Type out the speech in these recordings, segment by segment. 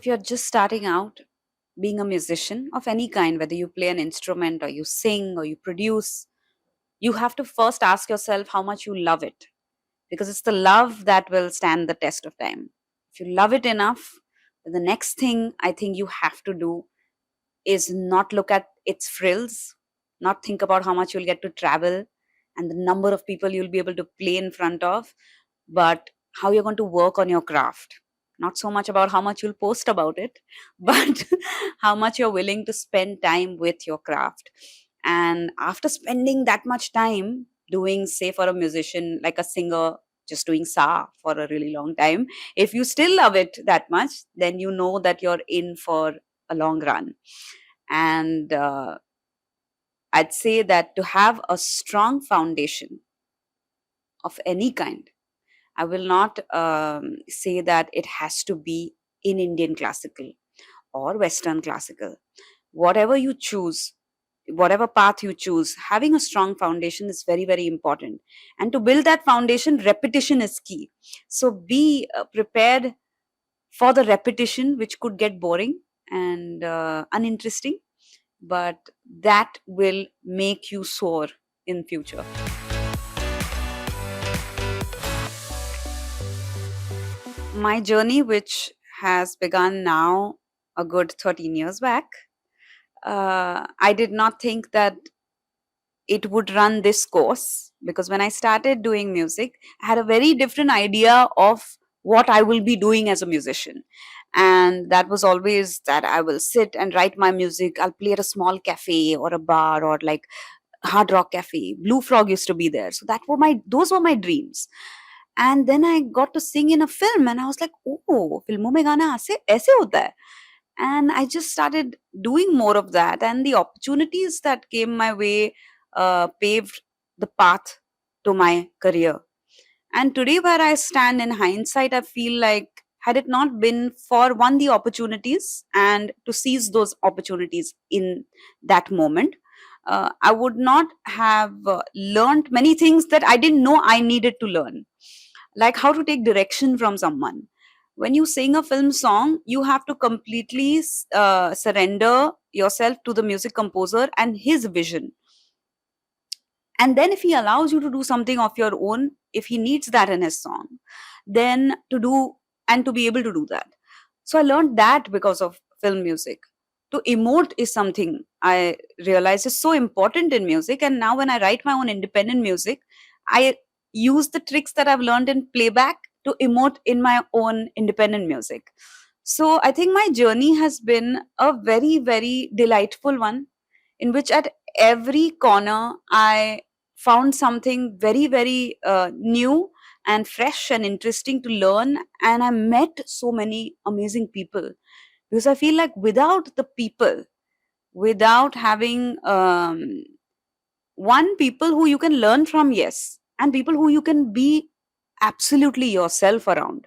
if you're just starting out being a musician of any kind, whether you play an instrument or you sing or you produce, you have to first ask yourself how much you love it, because it's the love that will stand the test of time. If you love it enough, then the next thing I think you have to do is not look at its frills, not think about how much you'll get to travel and the number of people you'll be able to play in front of, but how you're going to work on your craft. Not so much about how much you'll post about it, but how much you're willing to spend time with your craft. And after spending that much time doing, say, for a musician, like a singer, just doing sa for a really long time, if you still love it that much, then you know that you're in for a long run. And I'd say that to have a strong foundation of any kind, I will not say that it has to be in Indian classical or Western classical. Whatever you choose, whatever path you choose, having a strong foundation is very, very important. And to build that foundation, repetition is key. So be prepared for the repetition, which could get boring and uninteresting, but that will make you soar in future. My journey, which has begun now a good 13 years back, I did not think that it would run this course, because when I started doing music, I had a very different idea of what I will be doing as a musician. And that was always that I will sit and write my music. I'll play at a small cafe or a bar or like Hard Rock Cafe. Blue Frog used to be there. So those were my dreams. And then I got to sing in a film and I was like, oh, filmon mein gana aise hota hai. And I just started doing more of that. And the opportunities that came my way paved the path to my career. And today, where I stand in hindsight, I feel like had it not been for one, the opportunities and to seize those opportunities in that moment, I would not have learned many things that I didn't know I needed to learn, like how to take direction from someone. When you sing a film song, you have to completely surrender yourself to the music composer and his vision. And then, if he allows you to do something of your own, if he needs that in his song, then to do and to be able to do that. So I learned that because of film music. To emote is something I realize is so important in music. And now, when I write my own independent music, I use the tricks that I've learned in playback to emote in my own independent music. So I think my journey has been a very, very delightful one, in which at every corner I found something very, very new and fresh and interesting to learn. And I met so many amazing people, because I feel like without the people, without having one, people who you can learn from, yes, and people who you can be absolutely yourself around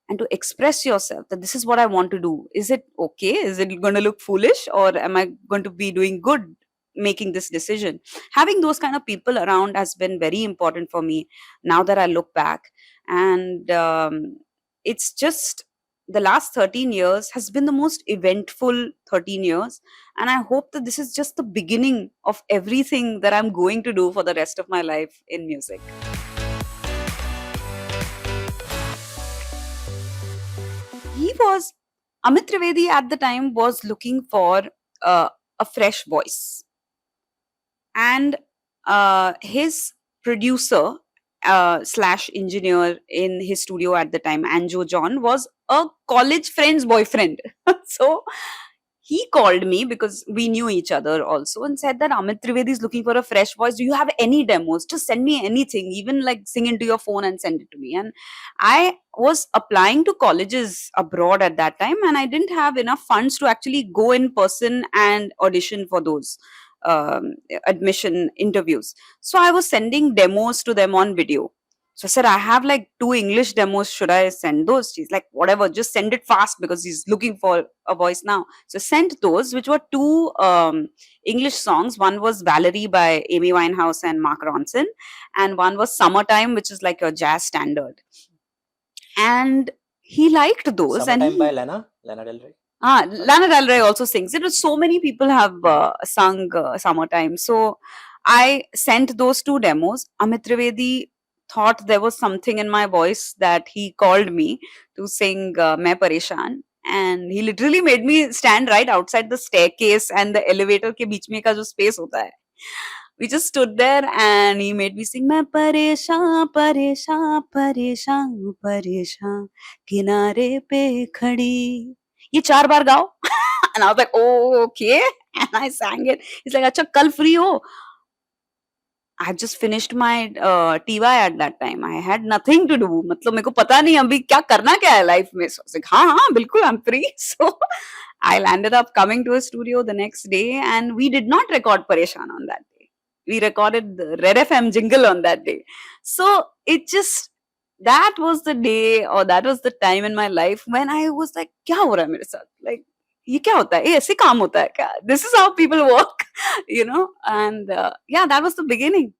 and to express yourself that this is what I want to do. Is it okay? Is it going to look foolish, or am I going to be doing good making this decision? Having those kind of people around has been very important for me now that I look back. And it's just the last 13 years has been the most eventful 13 years. And I hope that this is just the beginning of everything that I'm going to do for the rest of my life in music. Amit Trivedi at the time was looking for a fresh voice. And his producer slash engineer in his studio at the time, Anjo John, was a college friend's boyfriend. So he called me, because we knew each other also, and said that Amit Trivedi is looking for a fresh voice. Do you have any demos? Just send me anything, even like sing into your phone and send it to me. And I was applying to colleges abroad at that time, and I didn't have enough funds to actually go in person and audition for those admission interviews. So I was sending demos to them on video. So I said, I have like 2 English demos. Should I send those? She's like, whatever, just send it fast, because he's looking for a voice now. So sent those, which were 2 English songs. One was Valerie by Amy Winehouse and Mark Ronson, and one was Summertime, which is like a jazz standard. And he liked those, and Summertime by Lana Del Rey. Lana Del Rey also sings it. So many people have sung Summertime. So I sent those two demos. Amit Trivedi thought there was something in my voice that he called me to sing Main Pareshan. And he literally made me stand right outside the staircase and the elevator ke beech mein ka jo space hota hai. We just stood there and he made me sing Main Pareshan, Pareshan, Pareshan, Pareshan, Kinare pe khadi. ये 4 बार गाओ. And I was like, oh, okay. And I sang it. He's like, अच्छा कल free हो. I just finished my TY at that time. I had nothing to do. मतलब मेरे को पता नहीं अभी क्या करना क्या है life में. So I was like, हाँ बिल्कुल I'm free. So I landed up coming to a studio the next day, and we did not record Pareshan on that day. We recorded the Red FM jingle on that day. So it just, that was the day, or that was the time in my life when I was like, क्या हो रहा है मेरे साथ? Like, ये क्या होता है? ये ऐसे काम होता है क्या? This is how people work, you know? And yeah, that was the beginning.